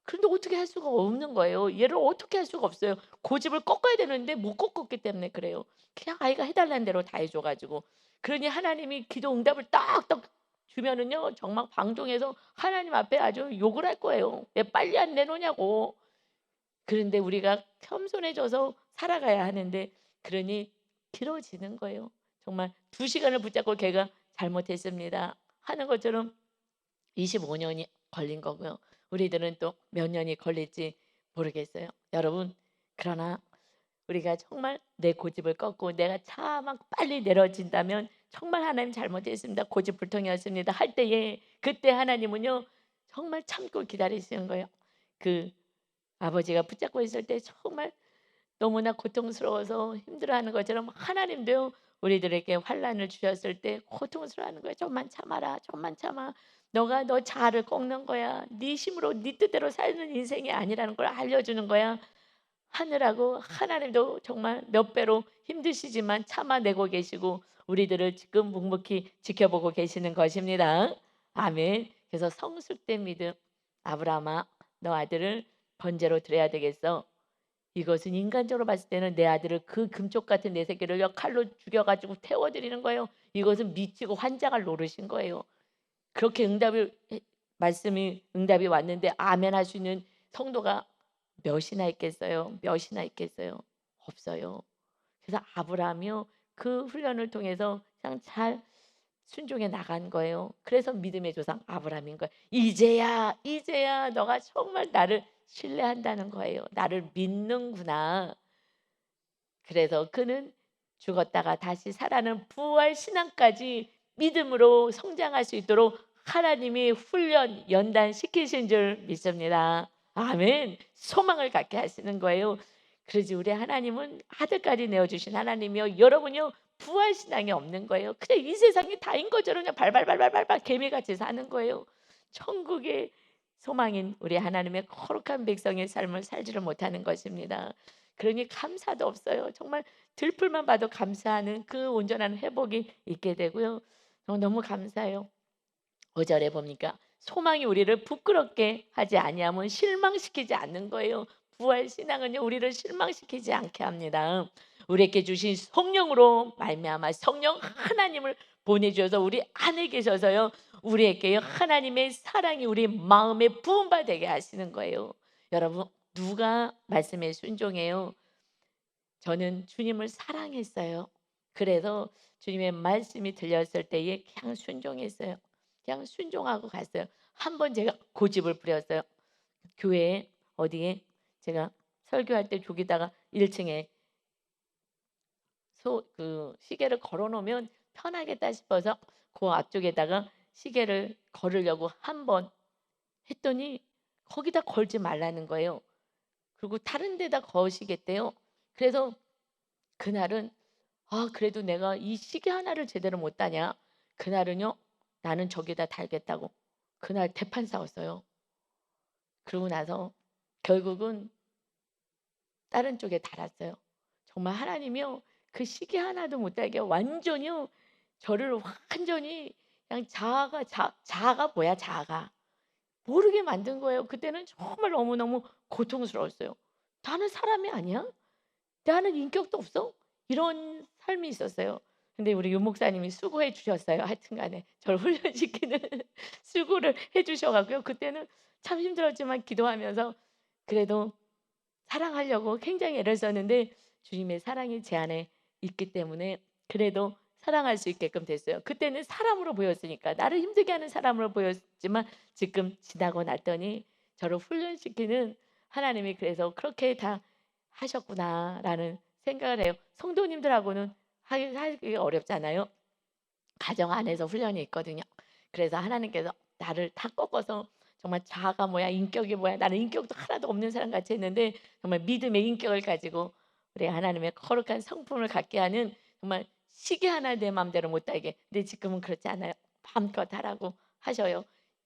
A: 그런데 어떻게 할 수가 없는 거예요. 얘를 어떻게 할 수가 없어요. 고집을 꺾어야 되는데 못 꺾었기 때문에 그래요. 그냥 아이가 해달라는 대로 다 해줘 가지고. 그러니 하나님이 기도 응답을 딱딱 주면은요. 정말 방종해서 하나님 앞에 아주 욕을 할 거예요. "왜 빨리 안 내놓냐고." 그런데 우리가 겸손해져서 살아가야 하는데 그러니 길어지는 거예요. 정말 2시간을 붙잡고 걔가 "잘못했습니다." 하는 것처럼 25년이 걸린 거고요. 우리들은 또 몇 년이 걸릴지 모르겠어요. 여러분 그러나 우리가 정말 내 고집을 꺾고 내가 차 막 빨리 내려진다면 정말 하나님 잘못했습니다. 고집불통이었습니다. 할 때에 그때 하나님은요 정말 참고 기다리시는 거예요. 그 아버지가 붙잡고 있을 때 정말 너무나 고통스러워서 힘들어하는 것처럼 하나님도요 우리들에게 환난을 주셨을 때 고통스러워하는 거예요. "좀만 참아라. 좀만 참아. 너가 너 자아를 꺾는 거야. 네 힘으로 네 뜻대로 사는 인생이 아니라는 걸 알려주는 거야." 하느라고 하나님도 정말 몇 배로 힘드시지만 참아내고 계시고 우리들을 지금 묵묵히 지켜보고 계시는 것입니다. 아멘. 그래서 성숙된 믿음. "아브라함아 너 아들을 번제로 드려야 되겠어." 이것은 인간적으로 봤을 때는 내 아들을 그 금쪽 같은 내 새끼를 칼로 죽여 가지고 태워 드리는 거예요. 이것은 미치고 환장할 노릇인 거예요. 그렇게 말씀이 응답이 왔는데 아멘 할 수 있는 성도가 몇이나 있겠어요? 몇이나 있겠어요? 없어요. 그래서 아브라함이요 그 훈련을 통해서 그냥 잘 순종해 나간 거예요. 그래서 믿음의 조상 아브라함인 거예요. 이제야 너가 정말 나를 신뢰한다는 거예요. 나를 믿는구나. 그래서 그는 죽었다가 다시 살아나는 부활 신앙까지 믿음으로 성장할 수 있도록 하나님이 훈련 연단시키신 줄 믿습니다. 아멘. 소망을 갖게 하시는 거예요. 그러지 우리 하나님은 아들까지 내어주신 하나님이요. 여러분요 부활 신앙이 없는 거예요. 그냥 이 세상이 다인 것처럼 그냥 발발발발발 개미같이 사는 거예요. 천국의 소망인 우리 하나님의 거룩한 백성의 삶을 살지를 못하는 것입니다. 그러니 감사도 없어요. 정말 들풀만 봐도 감사하는 그 온전한 회복이 있게 되고요. 너무 감사해요. 5절에 보니까 소망이 우리를 부끄럽게 하지 아니하면 실망시키지 않는 거예요. 부활 신앙은요 우리를 실망시키지 않게 합니다. 우리에게 주신 성령으로 말미암아 성령 하나님을 보내주셔서 우리 안에 계셔서요 우리에게 하나님의 사랑이 우리 마음에 부음바 되게 하시는 거예요. 여러분 누가 말씀에 순종해요? 저는 주님을 사랑했어요. 그래서 주님의 말씀이 들렸을 때에 그냥 순종했어요. 그냥 순종하고 갔어요. 한 번 제가 고집을 부렸어요. 교회에 어디에 제가 설교할 때 저기다가 1층에 그 시계를 걸어 놓으면 편하겠다 싶어서 그 앞쪽에다가 시계를 걸으려고 한 번 했더니 거기다 걸지 말라는 거예요. 그리고 다른 데다 거시겠대요. 그래서 그날은 그래도 내가 이 시계 하나를 제대로 못 다냐. 그날은요. 나는 저기다 달겠다고 그날 대판 싸웠어요. 그러고 나서 결국은 다른 쪽에 달았어요. 정말 하나님이요. 그 시계 하나도 못 달게 완전히요. 저를 완전히 그냥 자아가 뭐야 자아가. 모르게 만든 거예요. 그때는 정말 너무너무 고통스러웠어요. 나는 사람이 아니야? 나는 인격도 없어? 이런 삶이 있었어요. 근데 우리 유 목사님이 수고해 주셨어요. 하여튼간에 저를 훈련시키는 수고를 해 주셔 갖고요. 그때는 참 힘들었지만 기도하면서 그래도 사랑하려고 굉장히 애를 썼는데 주님의 사랑이 제 안에 있기 때문에 그래도 사랑할 수 있게끔 됐어요. 그때는 사람으로 보였으니까 나를 힘들게 하는 사람으로 보였지만 지금 지나고 났더니 저를 훈련시키는 하나님이 그래서 그렇게 다 하셨구나라는 생각을 해요. 성도님들하고는 하기 어렵잖아요. 가정 안에서 훈련이 있거든요. 그래서 하나님께서 나를 다 꺾어서 정말 자아가 뭐야 인격이 뭐야 나는 인격도 하나도 없는 사람 같이 했는데 정말 믿음의 인격을 가지고 우리 하나님의 거룩한 성품을 갖게 하는 정말 시계 하나 내 마음대로 못 달게. 근데 지금은 그렇지 않아요. 마음껏 하라고 하셔요.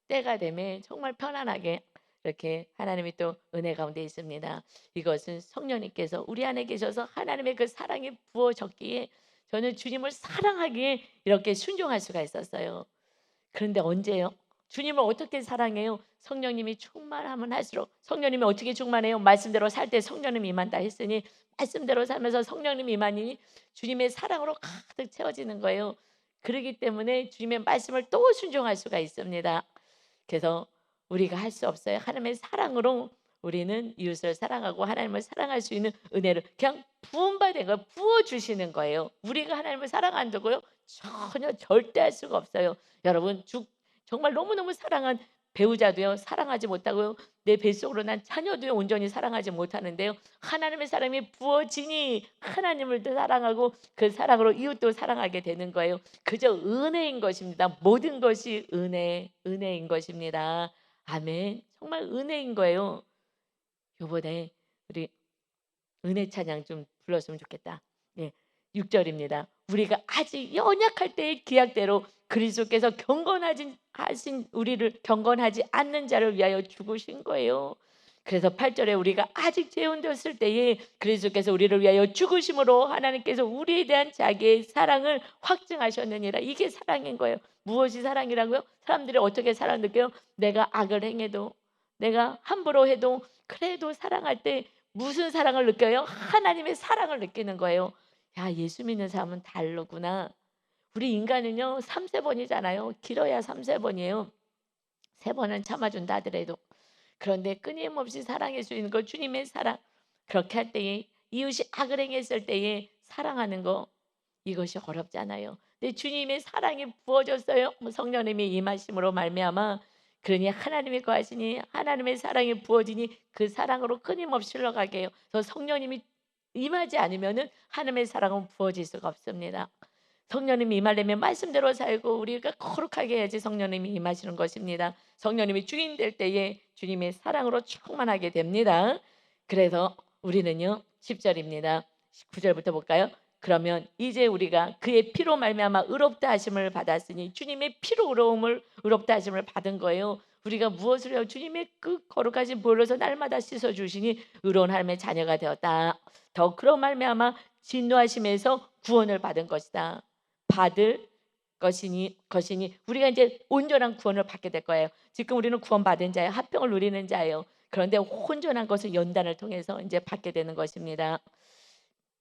A: 때가 되면 정말 편안하게 이렇게 하나님이 또 은혜 가운데 있습니다. 이것은 성령님께서 우리 안에 계셔서 하나님의 그 사랑이 부어졌기에 저는 주님을 사랑하기에 이렇게 순종할 수가 있었어요. 그런데 언제요? 주님을 어떻게 사랑해요? 성령님이 충만하면 할수록. 성령님이 어떻게 충만해요? 말씀대로 살 때 성령님 임한다 했으니 말씀대로 살면서 성령님 임하니 주님의 사랑으로 가득 채워지는 거예요. 그렇기 때문에 주님의 말씀을 또 순종할 수가 있습니다. 그래서 우리가 할 수 없어요. 하나님의 사랑으로 우리는 이웃을 사랑하고 하나님을 사랑할 수 있는 은혜를 그냥 부음받은 걸 부어주시는 거예요. 우리가 하나님을 사랑한다고요? 전혀 절대 할 수가 없어요. 여러분 정말 너무너무 사랑한 배우자도요 사랑하지 못하고요 내 뱃속으로 난 자녀도요 온전히 사랑하지 못하는데요 하나님의 사랑이 부어지니 하나님을 더 사랑하고 그 사랑으로 이웃도 사랑하게 되는 거예요. 그저 은혜인 것입니다. 모든 것이 은혜인 것입니다. 아멘. 정말 은혜인 거예요. 요번에 우리 은혜 찬양 좀 불렀으면 좋겠다. 예. 6절입니다. 우리가 아직 연약할 때의 기약대로 그리스도께서 하신 우리를 경건하지 않는 자를 위하여 죽으신 거예요. 그래서 8절에 우리가 아직 재혼되었을 때에 그리스도께서 우리를 위하여 죽으심으로 하나님께서 우리에 대한 자기의 사랑을 확증하셨느니라. 이게 사랑인 거예요. 무엇이 사랑이라고요? 사람들이 어떻게 사랑 느껴요? 내가 악을 행해도 내가 함부로 해도 그래도 사랑할 때 무슨 사랑을 느껴요? 하나님의 사랑을 느끼는 거예요. 야, 예수 믿는 사람은 다르구나. 우리 인간은요, 3-4번이잖아요. 길어야 3-4번이에요. 3번은 참아준다 하더라도. 그런데 끊임없이 사랑할 수 있는 거 주님의 사랑. 그렇게 할 때에 이웃이 악을 행했을 때에 사랑하는 거. 이것이 어렵잖아요. 근데 주님의 사랑이 부어졌어요. 성령님이 임하심으로 말미암아 그러니 하나님이 거하시니 하나님의 사랑이 부어지니 그 사랑으로 끊임없이 흘러가게 해요. 더 성령님이 임하지 않으면은 하나님의 사랑은 부어질 수가 없습니다. 성령님이 임하려면 말씀대로 살고 우리가 거룩하게 해야지 성령님이 임하시는 것입니다. 성령님이 주인 될 때에 주님의 사랑으로 충만하게 됩니다. 그래서 우리는요 10절입니다. 9절부터 볼까요? 그러면 이제 우리가 그의 피로 말미암아 의롭다 하심을 받았으니 주님의 피로 의롭다 하심을 받은 거예요. 우리가 무엇을 해요? 주님의 그 거룩하신 보혈로서 날마다 씻어 주시니 의로운 하나님의 자녀가 되었다. 더 그런 말미암아 진노하심에서 구원을 받은 것이다. 받을 것이니 우리가 이제 온전한 구원을 받게 될 거예요. 지금 우리는 구원받은 자예요. 화평을 누리는 자예요. 그런데 온전한 것을 연단을 통해서 이제 받게 되는 것입니다.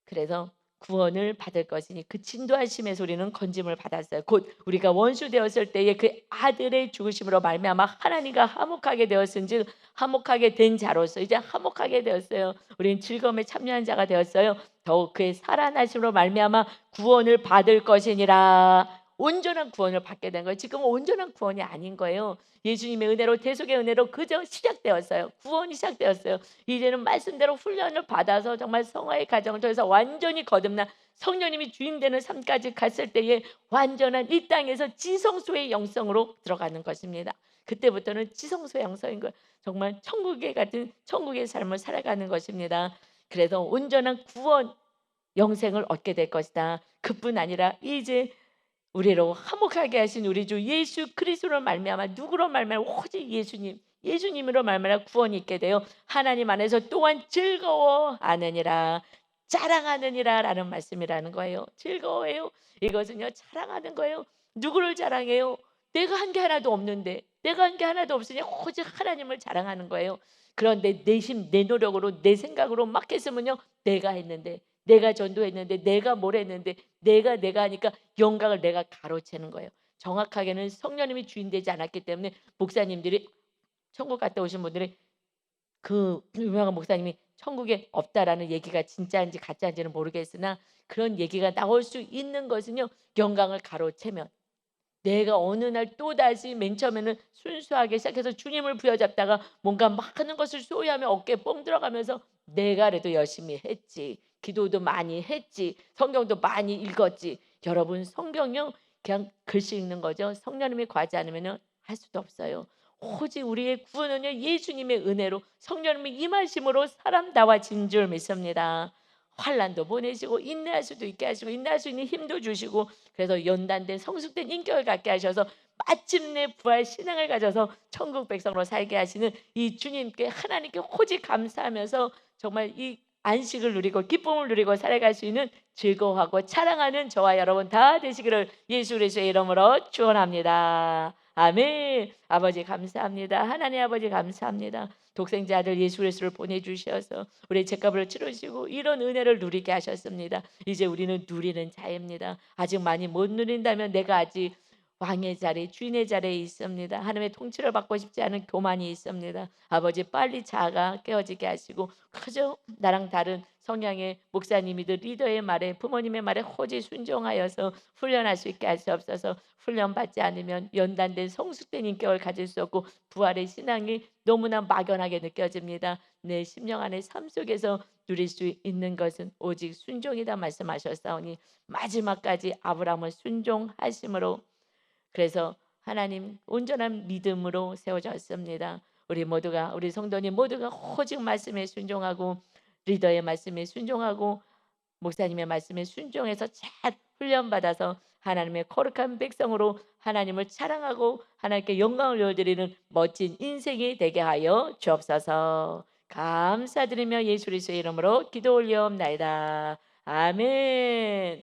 A: 그래서 구원을 받을 것이니 그 진도하심에서 우리는 건짐을 받았어요. 곧 우리가 원수 되었을 때에 그 아들의 죽으심으로 말미암아 하나님과 화목하게 되었은즉 화목하게 된 자로서 이제 화목하게 되었어요. 우리는 즐거움에 참여한 자가 되었어요. 더욱 그의 살아나심으로 말미암아 구원을 받을 것이니라. 온전한 구원을 받게 된 거예요. 지금은 온전한 구원이 아닌 거예요. 예수님의 은혜로 대속의 은혜로 그저 시작되었어요. 구원이 시작되었어요. 이제는 말씀대로 훈련을 받아서 정말 성화의 과정을 통해서 완전히 거듭난 성령님이 주인 되는 삶까지 갔을 때에 완전한 이 땅에서 지성소의 영성으로 들어가는 것입니다. 그때부터는 지성소의 영성인 거예요. 정말 천국의 같은 천국의 삶을 살아가는 것입니다. 그래서 온전한 구원 영생을 얻게 될 것이다. 그뿐 아니라 이제 우리로 화목하게 하신 우리 주 예수 그리스도로 말미암아 누구로 말미암아 오직 예수님으로 말미암아 구원이 있게 되어 하나님 안에서 또한 즐거워하느니라 자랑하느니라라는 말씀이라는 거예요. 즐거워해요. 이것은요 자랑하는 거예요. 누구를 자랑해요? 내가 한 게 하나도 없는데 내가 한 게 하나도 없으니 오직 하나님을 자랑하는 거예요. 그런데 내 힘, 내 노력으로 내 생각으로 막 했으면요 내가 했는데 내가 전도했는데 내가 뭘 했는데 내가 하니까 영광을 내가 가로채는 거예요. 정확하게는 성령님이 주인 되지 않았기 때문에 목사님들이 천국 갔다 오신 분들이 그 유명한 목사님이 천국에 없다라는 얘기가 진짜인지 가짜인지는 모르겠으나 그런 얘기가 나올 수 있는 것은요 영광을 가로채면 내가 어느 날 또다시 맨 처음에는 순수하게 시작해서 주님을 부여잡다가 뭔가 많은 것을 소유하며 어깨에 뻥 들어가면서 내가 그래도 열심히 했지. 기도도 많이 했지. 성경도 많이 읽었지. 여러분 성경요 그냥 글씨 읽는 거죠. 성령님이 과하지 않으면 할 수도 없어요. 오직 우리의 구원은요 예수님의 은혜로 성령님의 임하심으로 사람다워진 줄 믿습니다. 환난도 보내시고 인내할 수도 있게 하시고 인내할 수 있는 힘도 주시고 그래서 연단된 성숙된 인격을 갖게 하셔서 마침내 부활 신앙을 가져서 천국 백성으로 살게 하시는 이 주님께 하나님께 오직 감사하면서 정말 이 안식을 누리고 기쁨을 누리고 살아갈 수 있는 즐거워하고 자랑하는 저와 여러분 다 되시기를 예수 그리스도의 이름으로 축원합니다. 아멘. 아버지 감사합니다. 하나님 아버지 감사합니다. 독생자 아들 예수 그리스도를 보내주셔서 우리 죄값을 치르시고 이런 은혜를 누리게 하셨습니다. 이제 우리는 누리는 자입니다. 아직 많이 못 누린다면 내가 아직 왕의 자리, 주인의 자리에 있습니다. 하나님의 통치를 받고 싶지 않은 교만이 있습니다. 아버지 빨리 자아가 깨어지게 하시고 그저 나랑 다른 성향의 목사님이들 리더의 말에 부모님의 말에 호지 순종하여서 훈련할 수 있게 하시옵소서. 훈련받지 않으면 연단된 성숙된 인격을 가질 수 없고 부활의 신앙이 너무나 막연하게 느껴집니다. 내 심령 안의 삶 속에서 누릴 수 있는 것은 오직 순종이다 말씀하셨사오니 마지막까지 아브라함을 순종하심으로 그래서 하나님 온전한 믿음으로 세워졌습니다. 우리 모두가 우리 성도님 모두가 오직 말씀에 순종하고 리더의 말씀에 순종하고 목사님의 말씀에 순종해서 잘 훈련받아서 하나님의 거룩한 백성으로 하나님을 사랑하고 하나님께 영광을 올려드리는 멋진 인생이 되게 하여 주옵소서. 감사드리며 예수 그리스도의 이름으로 기도 올리옵나이다. 아멘.